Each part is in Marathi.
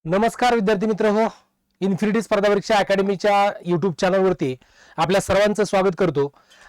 नमस्कार विद्यार्थी मित्र हो. इन्फिनिटी स्पर्धा परीक्षा अकॅडमीच्या यूट्यूब चॅनलवरती आपल्या सर्वांचं स्वागत करतो.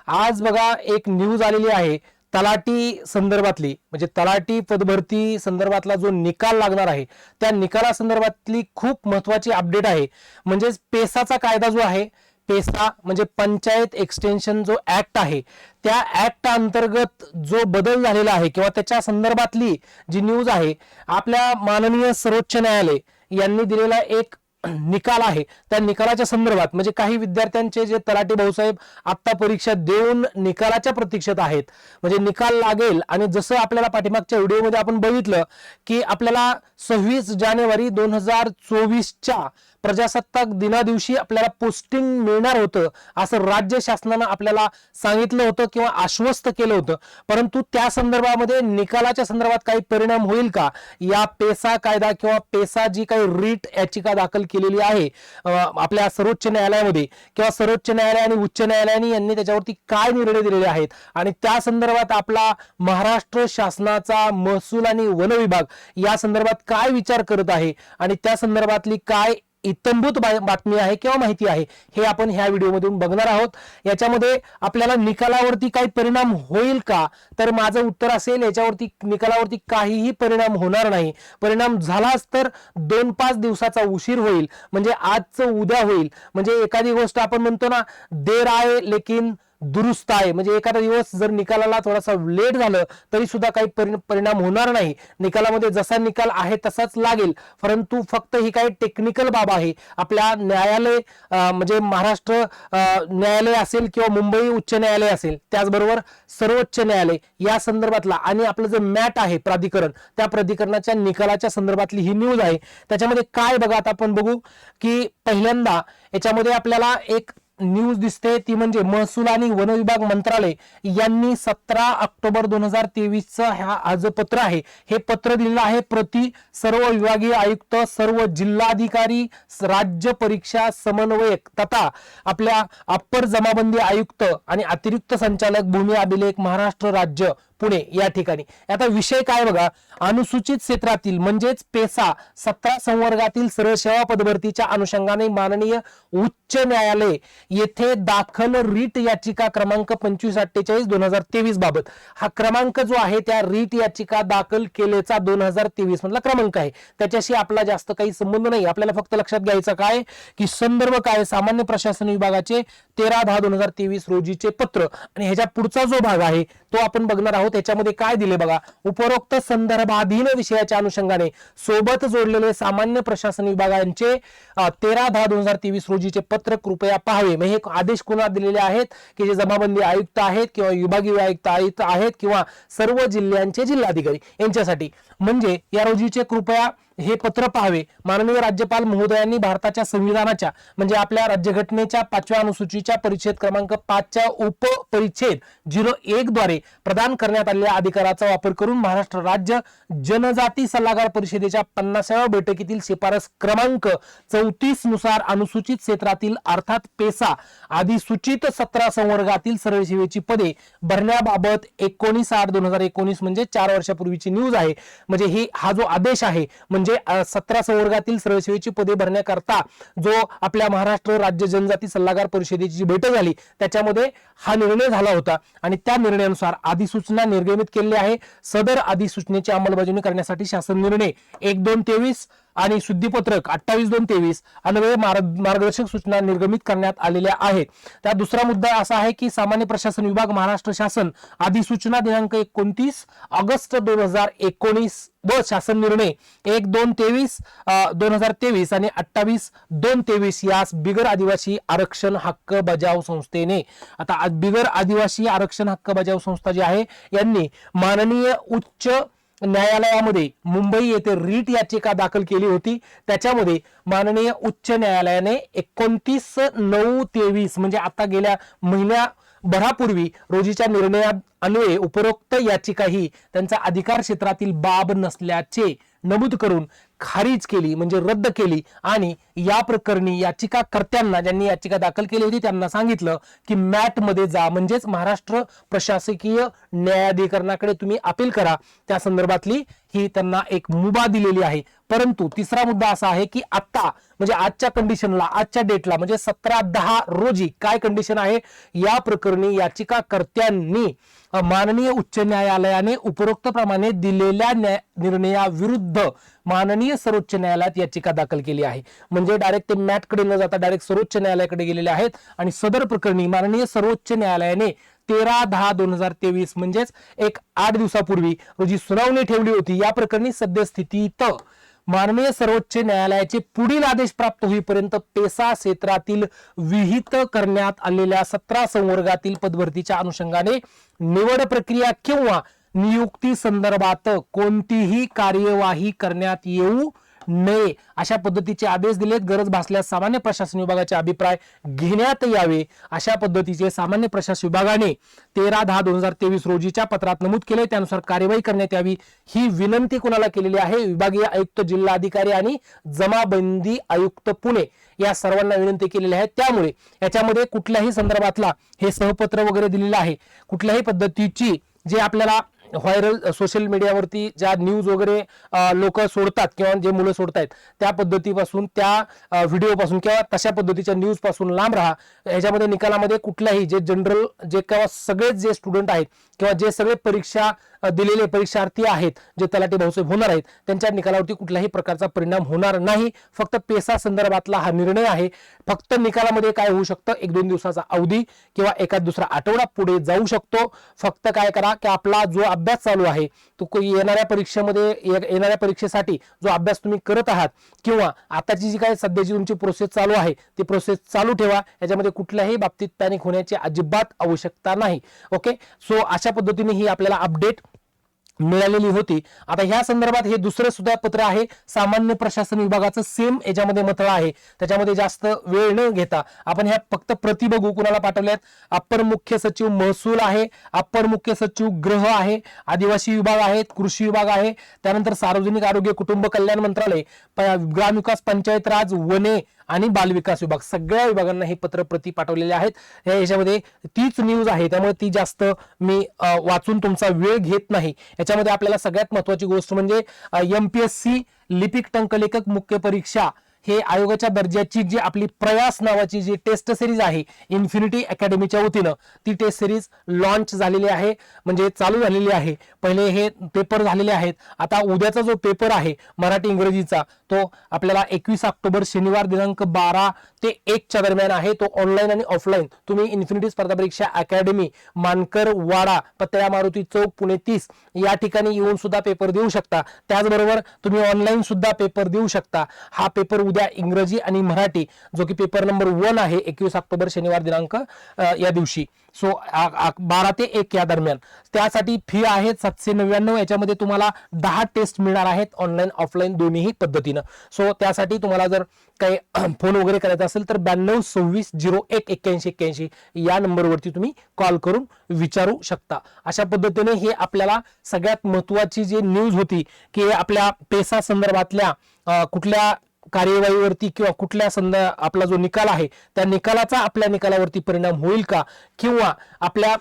आज बघा एक न्यूज आलेली आहे तलाठी संदर्भातली, म्हणजे तलाठी पदभरती संदर्भातला जो निकाल लागणार आहे त्या निकाला संदर्भातली खूप महत्वाची अपडेट आहे. म्हणजे पेसाचा कायदा जो आहे, पेसा म्हणजे पंचायत एक्सटेन्शन जो ऍक्ट आहे, त्या ऍक्ट अंतर्गत जो बदल झालेला आहे किंवा त्याच्या संदर्भातली जी न्यूज आहे, आपल्या माननीय सर्वोच्च न्यायालय यांनी दिलेला एक निकाल आहे. त्या निकालाच्या संदर्भात म्हणजे काही विद्यार्थ्यांचे जे तलाठी भाऊसाहेब आता परीक्षा देऊन निकालाच्या प्रतीक्षेत आहेत, म्हणजे निकाल लागेल. आणि जसं आपल्याला पाठीमागच्या व्हिडिओमध्ये आपण बघितलं की आपल्याला 26 जानेवारी 2024च्या प्रजासत्ताक दिना दिवशी आपल्याला पोस्टिंग मिळणार होतं असं राज्य शासनानं आपल्याला सांगितलं होतं किंवा आश्वस्त केलं होतं. परंतु त्या संदर्भामध्ये निकालाच्या संदर्भात काही परिणाम होईल का, या पेसा कायदा किंवा पेसा जी काही रीट याचिका दाखल केलेली आहे आपल्या सर्वोच्च न्यायालयामध्ये, किंवा सर्वोच्च न्यायालय आणि उच्च न्यायालयाने यांनी त्याच्यावरती काय निर्णय दिलेले आहेत आणि त्या संदर्भात आपला महाराष्ट्र शासनाचा महसूल आणि वन विभाग या संदर्भात काय विचार करत आहे आणि त्या संदर्भातली काय इत्थंभूत बातमी आहे किंवा माहिती आहे, हे आपण ह्या व्हिडिओमधून बघणार आहोत. याच्यामध्ये आपल्याला निकालावरती काही परिणाम होईल का, तर माझं उत्तर असेल याच्यावरती निकालावरती काहीही परिणाम होणार नाही. परिणाम झालाच तर 2-5 दिवसाचा उशीर होईल, म्हणजे आजचं उद्या होईल. म्हणजे एखादी गोष्ट आपण म्हणतो ना, देर आए लेकिन दुरुस्त आहे, म्हणजे एखादा दिवस जर निकालाला थोडासा लेट झालं तरी सुद्धा काही परिणाम होणार नाही. निकालामध्ये जसा निकाल आहे तसाच लागेल. परंतु फक्त ही काही टेक्निकल बाब आहे. आपल्या न्यायालय म्हणजे महाराष्ट्र न्यायालय असेल किंवा मुंबई उच्च न्यायालय असेल, त्याचबरोबर सर्वोच्च न्यायालय या संदर्भातला आणि आपलं जे मॅट आहे प्राधिकरण, त्या प्राधिकरणाच्या निकालाच्या संदर्भातली ही न्यूज आहे. त्याच्यामध्ये काय बघा, आता आपण बघू की पहिल्यांदा याच्यामध्ये आपल्याला एक न्यूज दिसते, ती म्हणजे महसूल आणि वन विभाग मंत्रालय यांनी 17 ऑक्टोबर 2023चं हा जो पत्र आहे, हे पत्र दिलेलं आहे प्रति सर्व विभागीय आयुक्त, सर्व जिल्हाधिकारी, राज्य परीक्षा समन्वयक तथा आपल्या अप्पर जमाबंदी आयुक्त आणि अतिरिक्त संचालक भूमी अभिलेख महाराष्ट्र राज्य पुणे या ठिकाणी. आता विषय काय बघा, अनुसूचित क्षेत्रातील म्हणजेच पेसा 17 संवर्गातील सरळ सेवा पदभरतीच्या अनुषंगाने माननीय उच्च न्यायालय येथे दाखल रीट याचिका क्रमांक 2548/2023 बाबत, हा क्रमांक जो आहे त्या रीट याचिका दाखल केलेचा 2023 मधला क्रमांक आहे. त्याच्याशी आपला जास्त काही संबंध नाही. आपल्याला फक्त लक्षात घ्यायचं काय की संदर्भ काय, सामान्य प्रशासन विभागाचे 13/10/2023 रोजीचे पत्र, आणि ह्याच्या पुढचा जो भाग आहे तो आपण बघणार आहोत. त्याच्यामध्ये काय दिले बघा, उपरोक्त संदर्भाधीन विषयाच्या अनुषंगाने सोबत जोडलेले सामान्य प्रशासन विभागांचे 13/10/2023 रोजीचे पत्र कृपया पाहावे. हे आदेश कोणा दिलेले आहेत की जे जमाबंदी आयुक्त आहेत किंवा विभागीय आयुक्त आहेत किंवा सर्व जिल्ह्यांचे जिल्हाधिकारी यांच्यासाठी. म्हणजे या रोजीचे कृपया हे पत्र पाहावे. माननीय राज्यपाल महोदयांनी भारताच्या संविधानाच्या म्हणजे आपल्या राज्यघटनेच्या 5व्या अनुसूचीच्या परिच्छेद क्रमांक 5च्या उपपरिच्छेद 01 द्वारे प्रदान करण्यात आलेल्या अधिकाराचा वापर करून महाराष्ट्र राज्य जनजाती सल्लागार परिषदेच्या 50व्या बैठकीतील शिफारस क्रमांक 34 नुसार अनुसूचित क्षेत्रातील अर्थात पेसा अधिसूचित 17 संवर्गातील सरळ सेवेची पदे भरण्याबाबत 19/8/2019 म्हणजे 4 वर्षापूर्वीची न्यूज आहे. म्हणजे हा जो आदेश आहे म्हणजे 17 संवर्गातील सरळ सेवेची पदे भरण्याकरता जो आपल्या महाराष्ट्र राज्य जनजाती सल्लागार परिषदेची जी बैठक झाली त्याच्यामध्ये हा निर्णय झाला होता आणि त्या निर्णयानुसार अधिसूचना निर्गमित केलेली आहे. सदर अधिसूचनेची अंमलबजावणी करण्यासाठी शासन निर्णय 1/2/23 आणि शुद्धीपत्रक 28/2/23 अन्वये मार्गदर्शक सूचना निर्गमित करण्यात आलेल्या आहेत. त्या दुसरा मुद्दा असा आहे की सामान्य प्रशासन विभाग महाराष्ट्र शासन अधिसूचना दिनांक 29 ऑगस्ट 2019 व शासन निर्णय 1/2/23 आणि 28/2/23 यास बिगर आदिवासी आरक्षण हक्क बजाव संस्थेने, आता बिगर आदिवासी आरक्षण हक्क बजाव संस्था जी आहे यांनी माननीय उच्च न्यायालयामध्ये मुंबई येथे रीट याचिका दाखल केली होती. त्याच्यामध्ये माननीय उच्च न्यायालयाने 29/9/23 म्हणजे आता गेल्या महिन्याभरापूर्वी रोजीच्या निर्णयात अन्वये उपरोक्त याचिका ही त्यांचा अधिकार क्षेत्रातील बाब नसल्याचे नमूद करून खारिज केली म्हणजे रद्द केली आणि या प्रकरणी याचिकाकर्त्यांना, ज्यांनी याचिका दाखल केली होती, त्यांना सांगितलं की मॅट मध्ये जा, म्हणजेच महाराष्ट्र प्रशासकीय न्यायाधिकरणाकडे तुम्ही अपील करा. त्या संदर्भातली ही त्यांना एक मुभा दिलेली आहे. परंतु तिसरा मुद्दा असा आहे की आता म्हणजे आजच्या कंडिशनला, आजच्या डेटला म्हणजे 17/10 रोजी काय कंडिशन आहे, या प्रकरणी याचिकाकर्त्यांनी माननीय उच्च न्यायालयाने उपरोक्त प्रमाणे दिलेल्या निर्णयाविरुद्ध माननीय सर्वोच्च न्यायालयात याचिका दाखल केली आहे. म्हणजे डायरेक्ट ते मॅटकडे न जाता डायरेक्ट सर्वोच्च न्यायालयाकडे गेलेले आहेत आणि सदर प्रकरणी माननीय सर्वोच्च न्यायालयाने 13/10/2023 म्हणजेच एक 8 दिवसापूर्वी रोजी सुनावणी ठेवली होती. या प्रकरणी सद्यस्थितीत माननीय सर्वोच्च न्यायालयाचे पुढील आदेश प्राप्त होईपर्यंत पेसा क्षेत्रातील विहित करण्यात आलेल्या 17 संवर्गातील पदभरतीच्या अनुषंगाने निवड प्रक्रिया किंवा नियुक्ती संदर्भात कोणतीही कार्यवाही करण्यात येऊ नये अशा पद्धतीचे आदेश दिलेत. गरज भासल्यास सामान्य प्रशासन विभागाचे अभिप्राय घेण्यात यावे अशा पद्धतीचे सामान्य प्रशासन विभागाने 13/10/2023 रोजीच्या पत्रात नमूद केले. त्यानुसार कार्यवाही करण्यात यावी ही विनंती कोणाला केलेली आहे, विभागीय आयुक्त, जिल्हाधिकारी आणि जमाबंदी आयुक्त पुणे या सर्वांना विनंती केलेली आहे. त्यामुळे याच्यामध्ये कुठल्याही संदर्भातला हे सहपत्र वगैरे दिलेलं आहे, कुठल्याही पद्धतीची जे आपल्याला व्हायरल सोशल मीडियावरती ज्या न्यूज वगैरे लोक सोडतात किंवा जे मुलं सोडतायत त्या पद्धतीपासून, त्या व्हिडिओपासून किंवा तशा पद्धतीच्या न्यूज पासून लांब राहा. याच्यामध्ये निकालामध्ये कुठल्याही जे जनरल जे किंवा सगळेच जे स्टुडंट आहेत किंवा जे सगळे परीक्षा दिलेले परीक्षार्थी आहेत, जे तलाठी भाऊसाहेब होणार आहेत, त्यांच्या निकालावरती कुठल्याही प्रकारचा परिणाम होणार नाही. फक्त पेसा संदर्भातला हा निर्णय आहे. फक्त निकालामध्ये काय होऊ शकतं, 1-2 दिवसाचा अवधी किंवा एखाद दुसरा आठवडा पुढे जाऊ शकतो. फक्त काय करा की आपला जो अभ्यास चालू आहे तो येणाऱ्या परीक्षेमध्ये, येणाऱ्या परीक्षेसाठी जो अभ्यास तुम्ही करत आहात किंवा आताची जी काय सध्याची तुमची प्रोसेस चालू आहे ती प्रोसेस चालू ठेवा. याच्यामध्ये कुठल्याही बाबतीत पॅनिक होण्याची अजिबात आवश्यकता नाही. ओके, सो अशा पद्धतीने ही आपल्याला अपडेट मिळालेली होती. आता ह्या संदर्भात हे दुसरे सुद्धा पत्र आहे सामान्य प्रशासन विभागाचं, सेम याच्यामध्ये मथळा आहे. त्याच्यामध्ये जास्त वेळ न घेता आपण ह्या फक्त प्रति बघू. कुणाला पाठवल्यात, अप्पर मुख्य सचिव महसूल आहे, अप्पर मुख्य सचिव गृह आहे, आदिवासी विभाग आहेत, कृषी विभाग आहे, त्यानंतर सार्वजनिक आरोग्य कुटुंब कल्याण मंत्रालय, ग्रामविकास, पंचायत राज, वने आणि बालविकास विभाग, सगळ्या विभागांना हे पत्र प्रति पाठवलेले आहेत. याच्यामध्ये तीच न्यूज आहे, त्यामुळे ती जास्त मी वाचून तुमचा वेळ घेत नाही. याच्यामध्ये आपल्याला सगळ्यात महत्वाची गोष्ट म्हणजे MPSC लिपिक टंकलेखक मुख्य परीक्षा हे आयोगाच्या दर्जाची जी आपली प्रयास नावाची जी टेस्ट सिरीज आहे इन्फिनिटी अकॅडमीच्या वतीनं, ती टेस्ट सिरीज लॉन्च झालेली आहे, म्हणजे चालू झालेली आहे. पहिले हे पेपर झालेले आहेत. आता उद्याचा जो पेपर आहे मराठी इंग्रजीचा तो आपल्याला 21 ऑक्टोबर शनिवार दिनांक 12 ते 1 च्या दरम्यान आहे. तो ऑनलाईन आणि ऑफलाईन तुम्ही इन्फिनिटी स्पर्धा परीक्षा अकॅडमी, मानकर वाडा, पत्र्या मारुती चौक, पुणे 30 या ठिकाणी येऊन सुद्धा पेपर देऊ शकता. त्याचबरोबर तुम्ही ऑनलाईन सुद्धा पेपर देऊ शकता. हा पेपर उद्या इंग्रजी आणि मराठी जो की पेपर नंबर 1 आहे 21 ऑक्टोबर शनिवार दिनांक या दिवशी, सो 12 ते 1 या दरम्यान. त्यासाठी फी आहे 799. याच्यामध्ये तुम्हाला 10 टेस्ट मिळणार आहेत ऑनलाईन ऑफलाईन दोन्ही पद्धतीनं. सो त्यासाठी तुम्हाला जर काही फोन वगैरे करायचा असेल तर 9226018181 या नंबरवरती तुम्ही कॉल करून विचारू शकता. अशा पद्धतीने हे आपल्याला सगळ्यात महत्वाची जी न्यूज होती की आपल्या पेसा संदर्भातल्या कुठल्या कार्यवाहीवरती किंवा कुठल्या आपला जो निकाल आहे त्या निकालाचा आपल्या निकालावरती परिणाम होईल का, किंवा आपल्या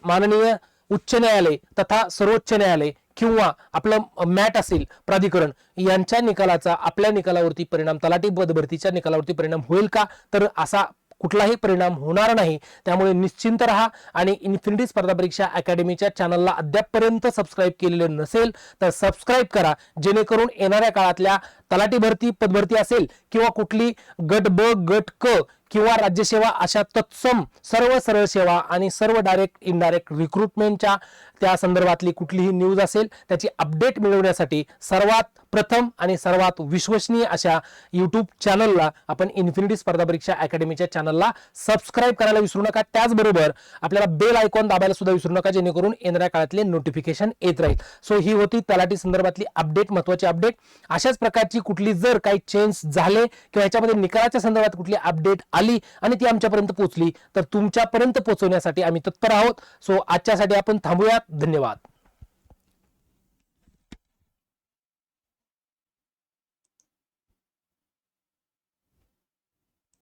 माननीय उच्च न्यायालय तथा सर्वोच्च न्यायालय किंवा आपलं मॅट असेल प्राधिकरण यांच्या निकालाचा आपल्या निकालावरती परिणाम, तलाठी पदभरतीच्या निकालावरती परिणाम होईल का, तर असा कुठलाही परिणाम होणार नाही. त्यामुळे निश्चिंत राहा आणि इन्फिनिटी स्पर्धा परीक्षा अकॅडमीच्या चॅनलला अद्यापपर्यंत सबस्क्राईब केलेलं नसेल तर सबस्क्राईब करा, जेणेकरून येणाऱ्या काळातल्या तलाठी भरती, पदभरती असेल किंवा कुठली गट ब, गट क किंवा राज्यसेवा अशा तत्सम सर्व सरळ सेवा आणि सर्व डायरेक्ट इनडायरेक्ट रिक्रुटमेंटच्या त्या संदर्भातली कुठलीही न्यूज असेल त्याची अपडेट मिळवण्यासाठी सर्वात प्रथम आणि सर्वात विश्वसनीय अशा YouTube चॅनलला आपण इन्फिनिटी स्पर्धा परीक्षा अकॅडमीच्या चॅनलला सबस्क्राईब करायला विसरू नका. त्याचबरोबर आपल्याला बेल आयकॉन दाबायला सुद्धा विसरू नका, जेणेकरून येणाऱ्या काळातले नोटिफिकेशन येत राहील. सो ही होती तलाठी संदर्भातली अपडेट, महत्वाची अपडेट. अशाच प्रकारची कुठली जर काही चेंज झाले किंवा याच्यामध्ये निकालाच्या संदर्भात कुठली अपडेट आली आणि ती आमच्यापर्यंत पोहोचली तर तुमच्यापर्यंत पोहोचवण्यासाठी आम्ही तत्पर आहोत. सो आजच्यासाठी आपण थांबूयात. धन्यवाद.